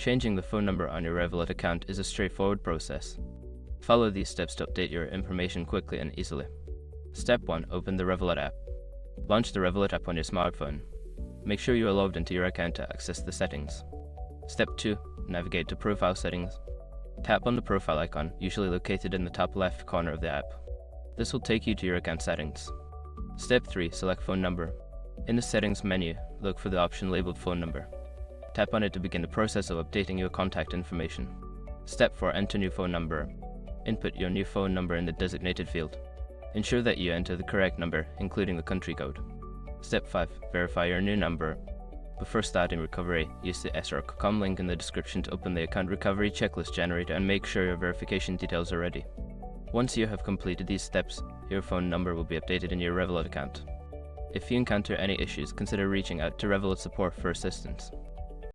Changing the phone number on your Revolut account is a straightforward process. Follow these steps to update your information quickly and easily. Step 1. Open the Revolut app. Launch the Revolut app on your smartphone. Make sure you are logged into your account to access the settings. Step 2. Navigate to Profile Settings. Tap on the profile icon, usually located in the top left corner of the app. This will take you to your account settings. Step 3. Select Phone Number. In the Settings menu, look for the option labeled Phone Number. Tap on it to begin the process of updating your contact information. Step 4. Enter new phone number. Input your new phone number in the designated field. Ensure that you enter the correct number, including the country code. Step 5. Verify your new number. Before starting recovery, use the sr.com link in the description to open the account recovery checklist generator and make sure your verification details are ready. Once you have completed these steps, your phone number will be updated in your Revolut account. If you encounter any issues, consider reaching out to Revolut support for assistance.